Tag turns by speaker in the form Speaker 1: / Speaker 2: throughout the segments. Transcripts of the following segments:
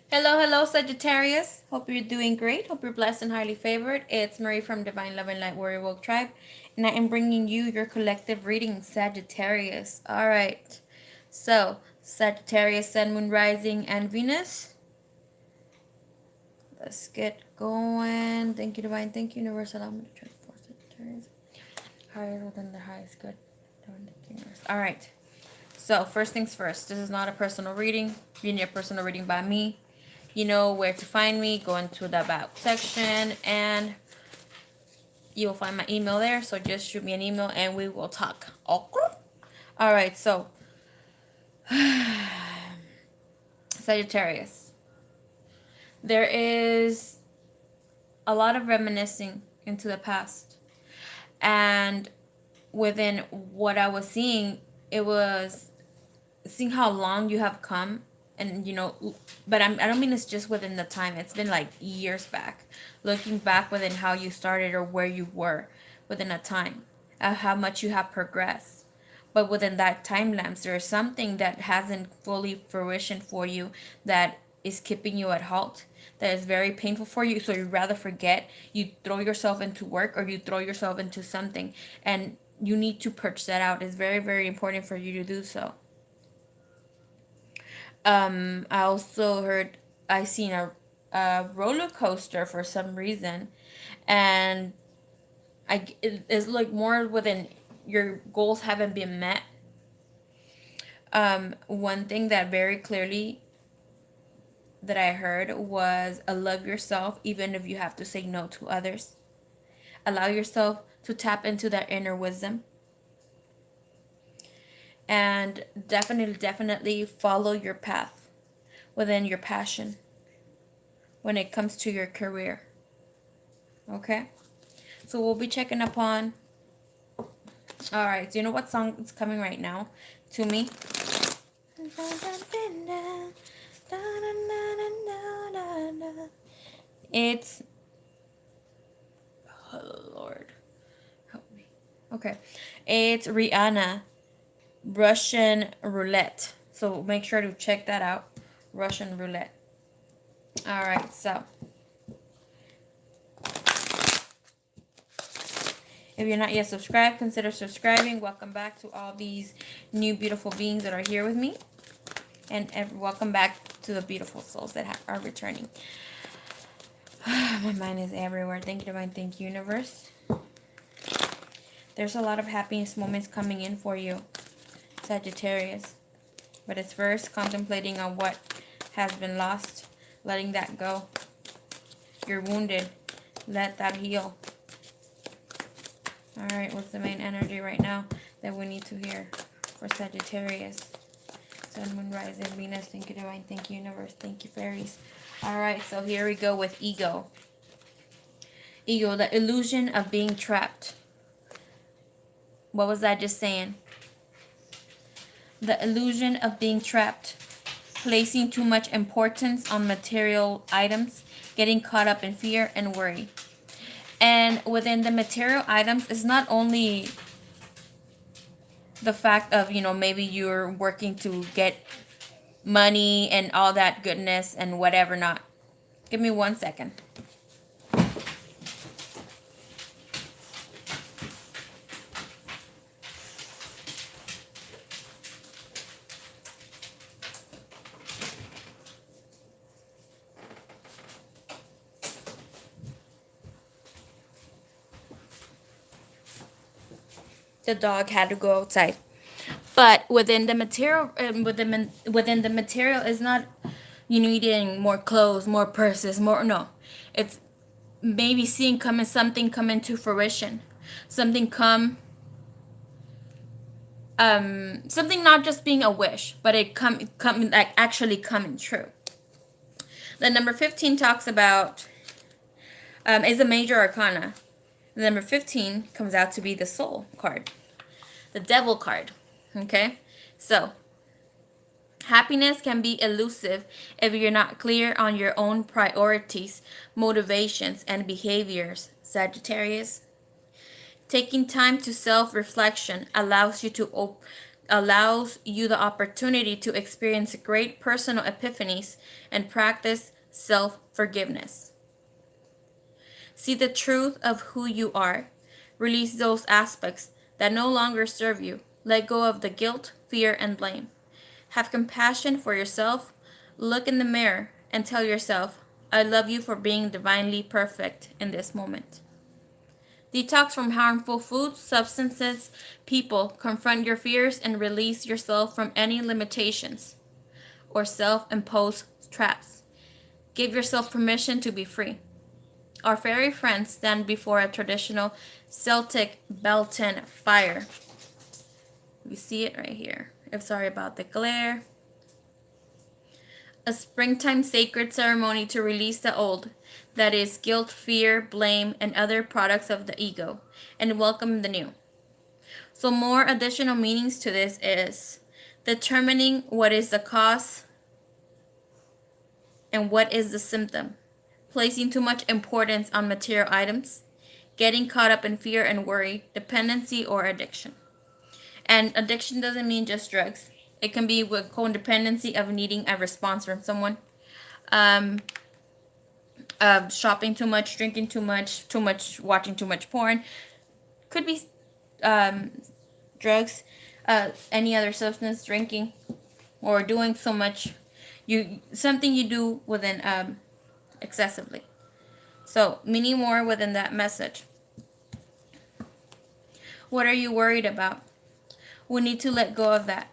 Speaker 1: Hello, hello, Sagittarius. Hope you're doing great. Hope you're blessed and highly favored. It's Marie from Divine Love and Light Warrior Woke Tribe, and I am bringing you your collective reading, Sagittarius. All right. So, Sagittarius, Sun, Moon, Rising, and Venus. Let's get going. Thank you, Divine. Thank you, Universe. Allow me to transport Sagittarius higher than the highest good. All right. So, first things first. This is not a personal reading. You need a personal reading by me. You know where to find me. Go into the about section and you will find my email there. So just shoot me an email and we will talk. Okay? All right. So Sagittarius, there is a lot of reminiscing into the past, and within what I was seeing, it was seeing how long you have come, and but I don't mean it's just within the time. It's been like years back, looking back within how you started or where you were within a time, how much you have progressed. But within that time lapse, there is something that hasn't fully fruition for you, that is keeping you at halt, that is very painful for you. So you rather forget, you throw yourself into work or you throw yourself into something, and you need to purge that out. It's very, very important for you to do so. I also heard I seen a roller coaster for some reason, and it's like more within your goals haven't been met. One thing that very clearly that I heard was love yourself even if you have to say no to others. Allow yourself to tap into that inner wisdom, and definitely follow your path within your passion when it comes to your career. Okay? So we'll be checking upon. All right. Do you know what song is coming right now to me? It's, oh Lord, help me. Okay, it's Rihanna, Russian Roulette. So make sure to check that out, Russian Roulette. All right. So if you're not yet subscribed, consider subscribing. Welcome back to all these new beautiful beings that are here with me. And welcome back to the beautiful souls that are returning. My mind is everywhere. Thank you, Divine. Thank you, Universe. There's a lot of happiness moments coming in for you, Sagittarius. But it's first contemplating on what has been lost, letting that go. You're wounded. Let that heal. All right, what's the main energy right now that we need to hear for Sagittarius? Sun, Moon, Rising, Venus. Thank you, Divine. Thank you, Universe. Thank you, Fairies. All right, so here we go with ego. Ego, the illusion of being trapped. What was I just saying? The illusion of being trapped. Placing too much importance on material items. Getting caught up in fear and worry. And within the material items, it's not only the fact of, maybe you're working to get money and all that goodness and whatever not. Give me 1 second. The dog had to go outside. But within the material, within the material is not you needing more clothes, more purses, more, no. It's maybe seeing something come into fruition, something something not just being a wish, but it come like actually coming true. The number 15 talks about is a major arcana. The number 15 comes out to be the soul card, the devil card. Okay, so happiness can be elusive if you're not clear on your own priorities, motivations, and behaviors, Sagittarius. Taking time to self-reflection allows you allows you the opportunity to experience great personal epiphanies and practice self-forgiveness. See the truth of who you are. Release those aspects that no longer serve you. Let go of the guilt, fear, and blame. Have compassion for yourself. Look in the mirror and tell yourself, I love you for being divinely perfect in this moment. Detox from harmful foods, substances, people. Confront your fears and release yourself from any limitations or self-imposed traps. Give yourself permission to be free. Our fairy friends stand before a traditional Celtic Belton fire. You see it right here. I'm sorry about the glare. A springtime sacred ceremony to release the old, that is guilt, fear, blame, and other products of the ego, and welcome the new. So more additional meanings to this is determining what is the cause and what is the symptom, placing too much importance on material items, getting caught up in fear and worry, dependency, or addiction. And addiction doesn't mean just drugs. It can be with codependency of needing a response from someone. Shopping too much, drinking too much, watching too much porn. Could be drugs, any other substance, drinking, or doing so much. Something you do within excessively. So, meaning more within that message. What are you worried about? We need to let go of that.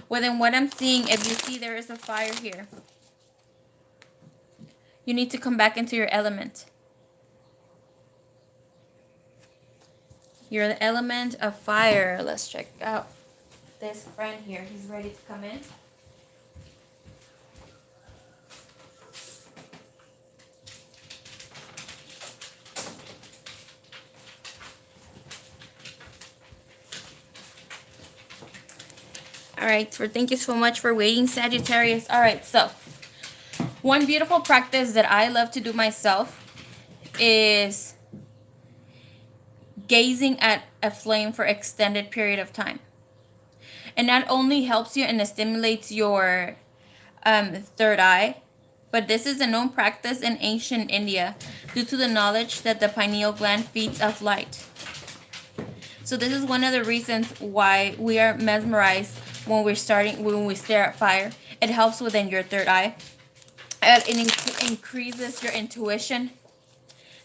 Speaker 1: Within what I'm seeing, if you see there is a fire here, you need to come back into your element. You're the element of fire. Let's check out this friend here. He's ready to come in. All right, so thank you so much for waiting, Sagittarius. All right, so one beautiful practice that I love to do myself is gazing at a flame for extended period of time. And not only helps you and stimulates your third eye, but this is a known practice in ancient India due to the knowledge that the pineal gland feeds off light. So this is one of the reasons why we are mesmerized when we stare at fire. It helps within your third eye. It increases your intuition,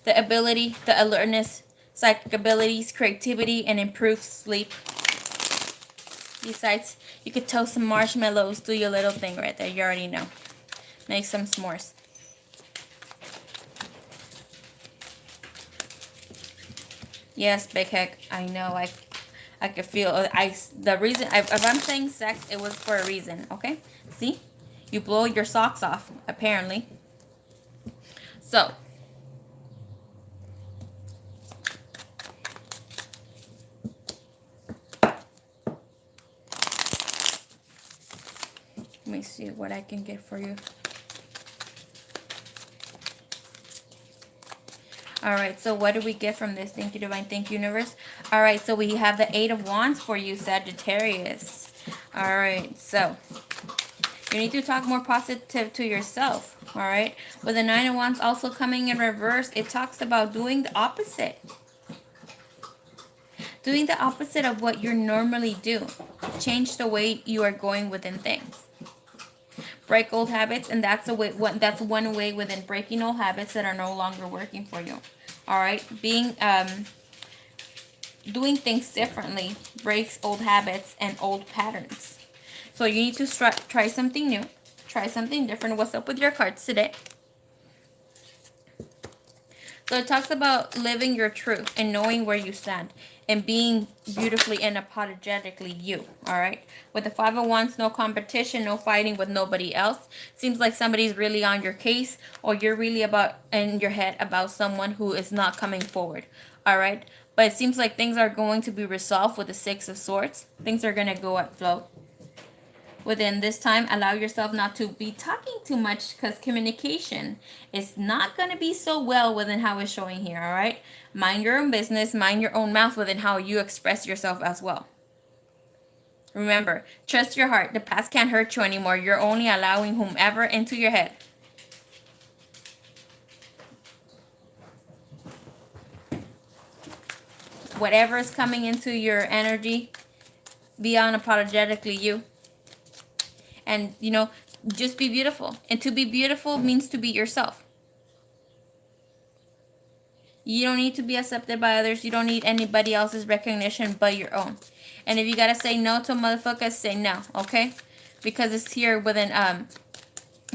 Speaker 1: the ability, the alertness, psychic abilities, creativity, and improves sleep. Besides, you could toast some marshmallows, do your little thing right there. You already know. Make some s'mores. Yes, Big Heck, I know. I could feel the reason if I'm saying sex, it was for a reason. Okay, see, you blow your socks off apparently. So let me see what I can get for you. All right, so what do we get from this? Thank you, Divine. Thank you, Universe. All right, so we have the Eight of Wands for you, Sagittarius. All right, so you need to talk more positive to yourself, all right? With the Nine of Wands also coming in reverse, it talks about doing the opposite. Doing the opposite of what you normally do. Change the way you are going within things. Break old habits, and that's one way within breaking old habits that are no longer working for you. All right, doing things differently breaks old habits and old patterns. So you need to try something new, try something different. What's up with your cards today? So it talks about living your truth and knowing where you stand and being beautifully and unapologetically you, all right? With the Five of Wands, no competition, no fighting with nobody else. Seems like somebody's really on your case, or you're really in your head about someone who is not coming forward, all right? But it seems like things are going to be resolved with the Six of Swords. Things are going to go at flow. Within this time, allow yourself not to be talking too much, because communication is not going to be so well within how it's showing here, all right? Mind your own business, mind your own mouth within how you express yourself as well. Remember, trust your heart. The past can't hurt you anymore. You're only allowing whomever into your head. Whatever is coming into your energy, be unapologetically you. And, just be beautiful. And to be beautiful means to be yourself. You don't need to be accepted by others. You don't need anybody else's recognition but your own. And if you gotta say no to a motherfucker, say no, okay? Because it's here within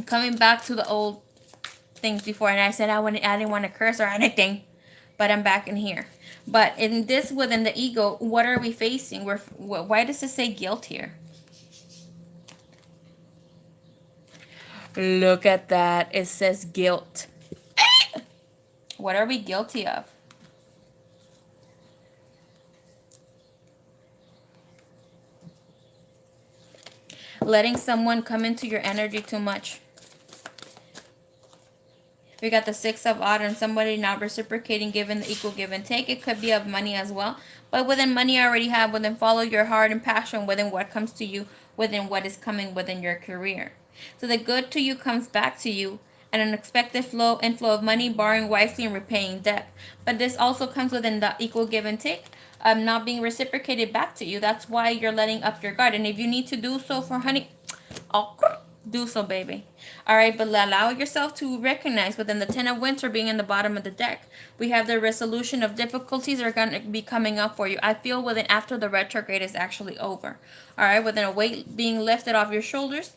Speaker 1: coming back to the old things before. And I said I didn't want to curse or anything, but I'm back in here. But in this, within the ego, what are we facing? Why does it say guilt here? Look at that. It says guilt. What are we guilty of? Letting someone come into your energy too much. We got the Six of Autumn, somebody not reciprocating, given the equal give and take. It could be of money as well. But within money I already have, within follow your heart and passion, within what comes to you, within what is coming within your career. So the good to you comes back to you, an unexpected inflow of money, borrowing wisely and repaying debt. But this also comes within the equal give and take, not being reciprocated back to you. That's why you're letting up your guard. And if you need to do so for honey, do so, baby. All right, but allow yourself to recognize within the Ten of Winter being in the bottom of the deck, we have the resolution of difficulties are going to be coming up for you. I feel within after the retrograde is actually over. All right, within a weight being lifted off your shoulders,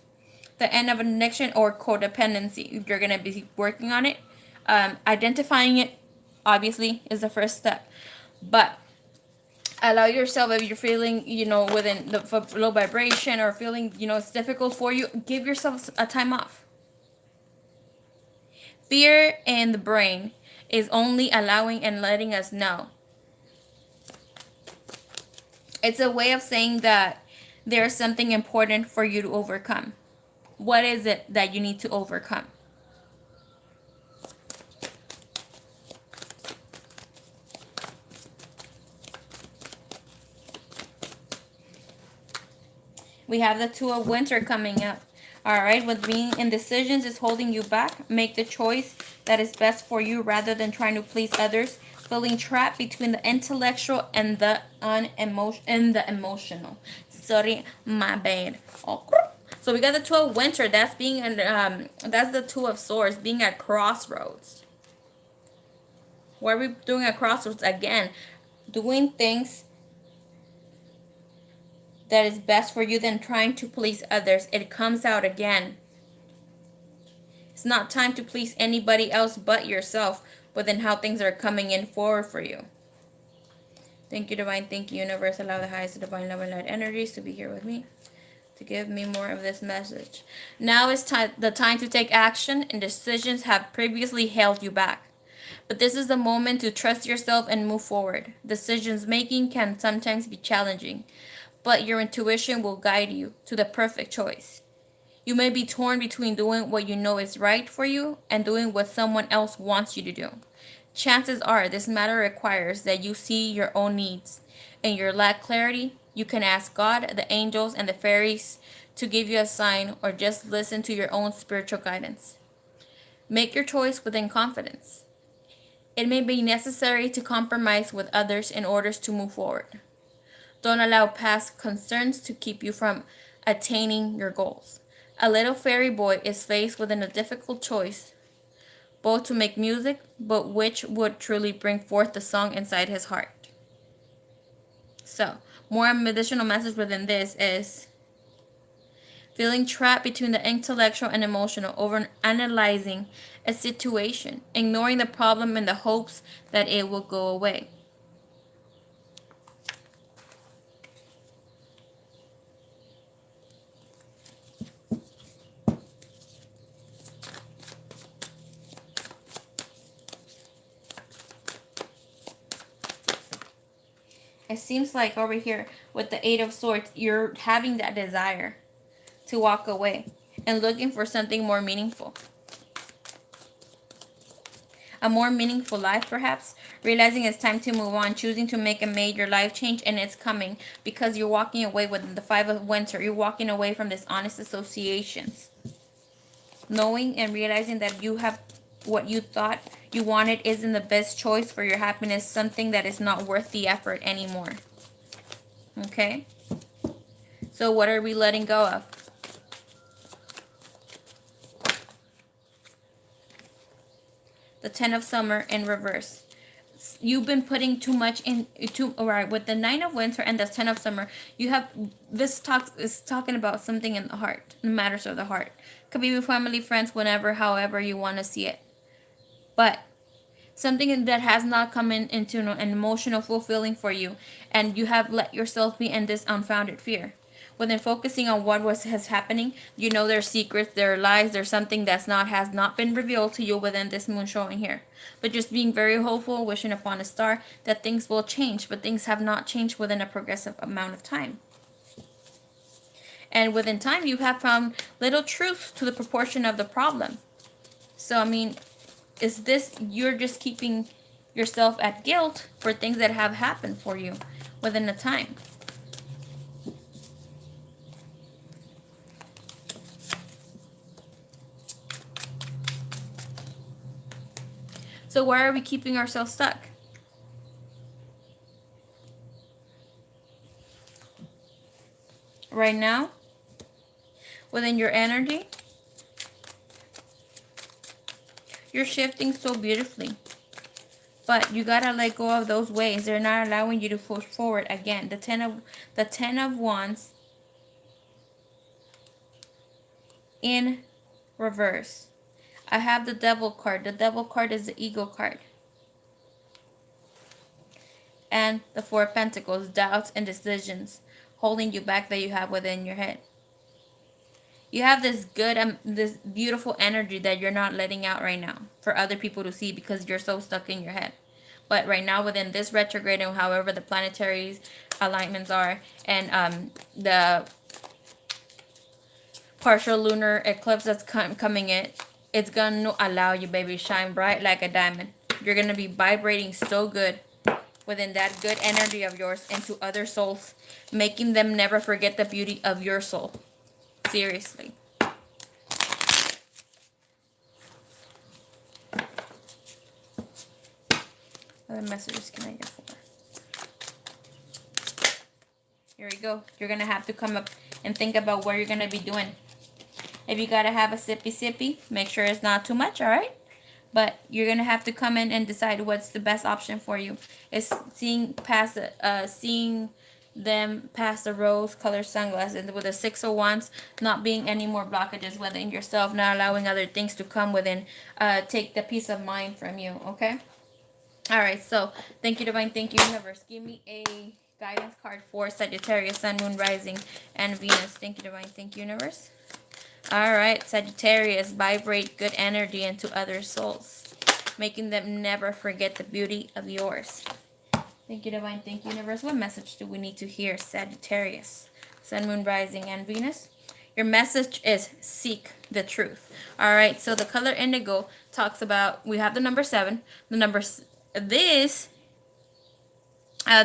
Speaker 1: the end of an addiction or codependency. You're going to be working on it. Identifying it, obviously, is the first step. But allow yourself, if you're feeling, within the low vibration or feeling, it's difficult for you, give yourself a time off. Fear in the brain is only allowing and letting us know. It's a way of saying that there's something important for you to overcome. What is it that you need to overcome? We have the Two of Winter coming up. All right, with being indecisions is holding you back. Make the choice that is best for you rather than trying to please others. Feeling trapped between the intellectual and the emotional. Sorry, my bad. Oh. So we got the Two of Winter. That's being that's the Two of Swords, being at crossroads. What are we doing at crossroads? Again, doing things that is best for you than trying to please others. It comes out again. It's not time to please anybody else but yourself within how things are coming in forward for you. Thank you, Divine. Thank you, Universe. Allow the highest Divine Love and Light energies to be here with me, to give me more of this message. Now is the time to take action, and decisions have previously held you back. But this is the moment to trust yourself and move forward. Decisions making can sometimes be challenging, but your intuition will guide you to the perfect choice. You may be torn between doing what you know is right for you and doing what someone else wants you to do. Chances are this matter requires that you see your own needs. In your lack clarity, you can ask God, the angels, and the fairies to give you a sign, or just listen to your own spiritual guidance. Make your choice within confidence. It may be necessary to compromise with others in order to move forward. Don't allow past concerns to keep you from attaining your goals. A little fairy boy is faced with a difficult choice, both to make music, but which would truly bring forth the song inside his heart. So, more additional message within this is feeling trapped between the intellectual and emotional, over analyzing a situation, ignoring the problem in the hopes that it will go away. It seems like over here with the Eight of Swords, you're having that desire to walk away and looking for something more meaningful. a more meaningful life, perhaps. Realizing it's time to move on, choosing to make a major life change, and it's coming because you're walking away with the Five of Winter. You're walking away from dishonest associations. Knowing and realizing that you have what you thought you wanted isn't the best choice for your happiness, something that is not worth the effort anymore. Okay? So what are we letting go of? The Ten of Summer in reverse. You've been putting too much in, all right, with the Nine of Winter and the Ten of Summer, you have, this talk is talking about something in the heart, matters of the heart. Could be with family, friends, whenever, however you want to see it. But something that has not come into an emotional fulfilling for you, and you have let yourself be in this unfounded fear. Within focusing on what has happening, you know there's secrets, there are lies, there's something that's not has not been revealed to you within this moon showing here. But just being very hopeful, wishing upon a star that things will change, but things have not changed within a progressive amount of time. And within time, you have found little truth to the proportion of the problem. So, I mean, is this, you're just keeping yourself at guilt for things that have happened for you within the time. So why are we keeping ourselves stuck? Right now, within your energy, you're shifting so beautifully. But you gotta let go of those ways. They're not allowing you to push forward again. The Ten of Wands in reverse. I have the Devil card. The Devil card is the ego card. And the Four of Pentacles, doubts and decisions holding you back that you have within your head. You have this good, this beautiful energy that you're not letting out right now for other people to see because you're so stuck in your head. But right now, within this retrograde and however the planetary alignments are, and the partial lunar eclipse that's coming in, it's going to allow you, baby, shine bright like a diamond. You're going to be vibrating so good within that good energy of yours into other souls, making them never forget the beauty of your soul. Seriously. What other messages can I get for? Here we go. You're going to have to come up and think about what you're going to be doing. If you got to have a sippy, make sure it's not too much, all right? But you're going to have to come in and decide what's the best option for you. It's seeing them past the rose-colored sunglasses, with the Six of Wands, not being any more blockages within yourself, not allowing other things to come within, take the peace of mind from you, okay? All right, so thank you, Divine. Thank you, Universe. Give me a guidance card for Sagittarius, Sun, Moon, Rising, and Venus. Thank you, Divine. Thank you, Universe. All right, Sagittarius, vibrate good energy into other souls, making them never forget the beauty of yours. Thank you, Divine. Thank you, Universe. What message do we need to hear, Sagittarius, Sun, Moon, Rising, and Venus? Your message is seek the truth. All right, so the color indigo talks about, we have the number 7. The number, the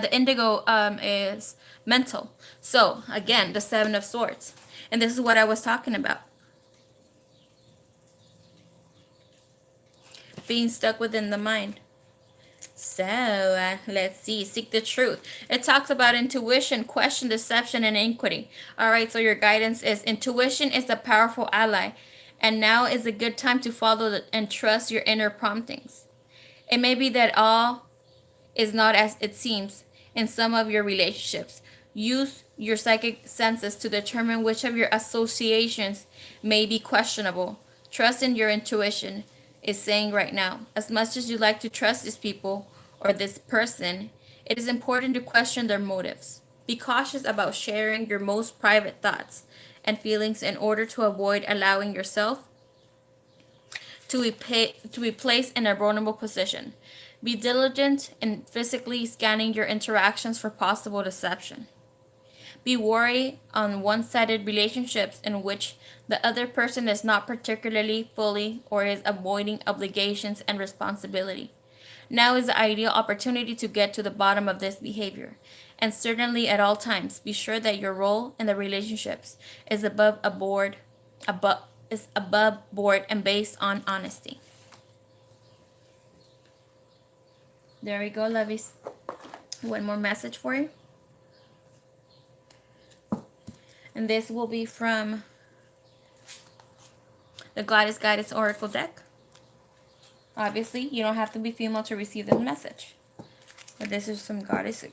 Speaker 1: indigo is mental. So, again, the 7 of Swords. And this is what I was talking about. Being stuck within the mind. So, let's see. Seek the truth. It talks about intuition, question, deception, and iniquity. All right, so your guidance is intuition is a powerful ally. And now is a good time to follow and trust your inner promptings. It may be that all is not as it seems in some of your relationships. Use your psychic senses to determine which of your associations may be questionable. Trust in your intuition is saying right now. As much as you like to trust these people or this person, it is important to question their motives. Be cautious about sharing your most private thoughts and feelings in order to avoid allowing yourself to be placed in a vulnerable position. Be diligent in physically scanning your interactions for possible deception. Be worried on one-sided relationships in which the other person is not particularly fully or is avoiding obligations and responsibility. Now is the ideal opportunity to get to the bottom of this behavior. And certainly at all times, be sure that your role in the relationships is above board and based on honesty. There we go, lovies. One more message for you. And this will be from the Goddess Guidance Oracle deck. Obviously, you don't have to be female to receive this message. But this is some Goddess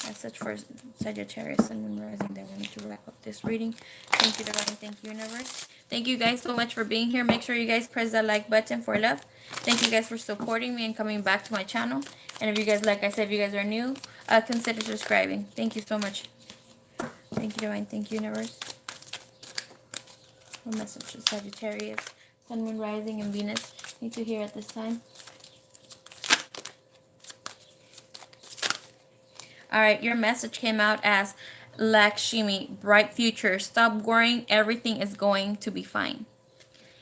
Speaker 1: message for Sagittarius and Moon Rising that wanted to wrap up this reading. Thank you, Divine. Thank you, Universe. Thank you guys so much for being here. Make sure you guys press that like button for love. Thank you guys for supporting me and coming back to my channel. And if you guys, like I said, if you guys are new, consider subscribing. Thank you so much. Thank you, Divine. Thank you, Universe. What message to Sagittarius, Sun, Moon, Rising, and Venus need to hear at this time? Alright, your message came out as Lakshmi, bright future. Stop worrying. Everything is going to be fine.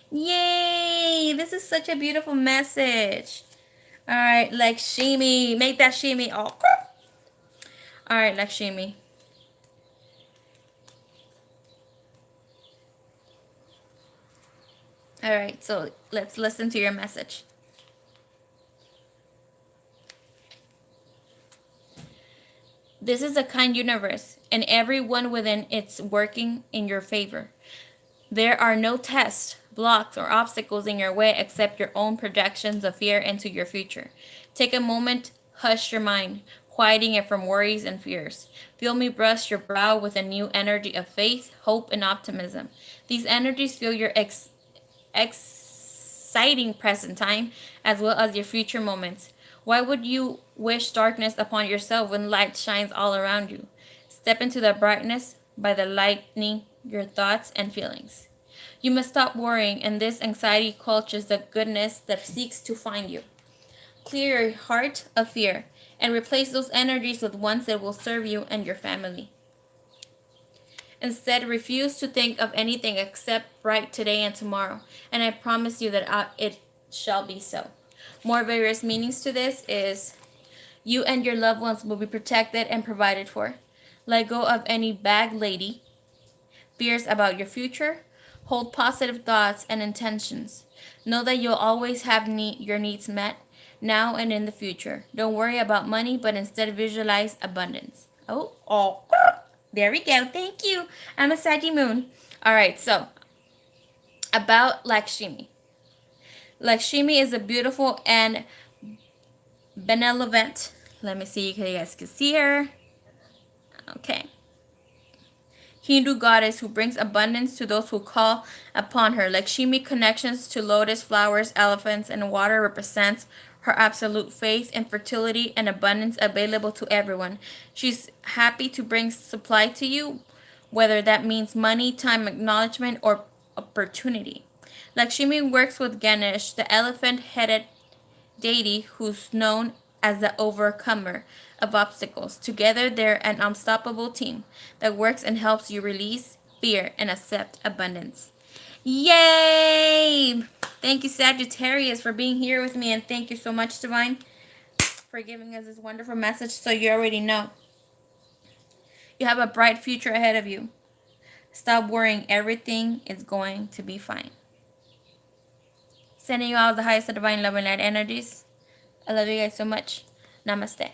Speaker 1: Yay! This is such a beautiful message. Alright, Lakshmi. Make that shimmy. Oh. Alright, Lakshmi. Alright, so let's listen to your message. This is a kind universe, and everyone within it's working in your favor. There are no tests, blocks, or obstacles in your way except your own projections of fear into your future. Take a moment, hush your mind, quieting it from worries and fears. Feel me brush your brow with a new energy of faith, hope, and optimism. These energies fill your exciting present time as well as your future moments. Why would you wish darkness upon yourself when light shines all around you? Step into the brightness by the lightening your thoughts and feelings. You must stop worrying, and this anxiety quenches the goodness that seeks to find you. Clear your heart of fear and replace those energies with ones that will serve you and your family. Instead, refuse to think of anything except bright today and tomorrow, and I promise you that it shall be so. More various meanings to this is you and your loved ones will be protected and provided for. Let go of any bag lady, fears about your future. Hold positive thoughts and intentions. Know that you'll always have your needs met now and in the future. Don't worry about money, but instead visualize abundance. Oh, there we go. Thank you. I'm a Saggy Moon. All right, so about Lakshmi. Lakshmi is a beautiful and benevolent. Let me see if you guys can see her. Okay. Hindu goddess who brings abundance to those who call upon her. Lakshmi connections to lotus flowers, elephants, and water represents her absolute faith and fertility and abundance available to everyone. She's happy to bring supply to you, whether that means money, time, acknowledgement, or opportunity. Lakshmi works with Ganesh, the elephant-headed deity who's known as the overcomer of obstacles. Together, they're an unstoppable team that works and helps you release fear and accept abundance. Yay! Thank you, Sagittarius, for being here with me, and thank you so much, Divine, for giving us this wonderful message. So you already know. You have a bright future ahead of you. Stop worrying. Everything is going to be fine. Sending you all the highest of divine love and light energies. I love you guys so much. Namaste.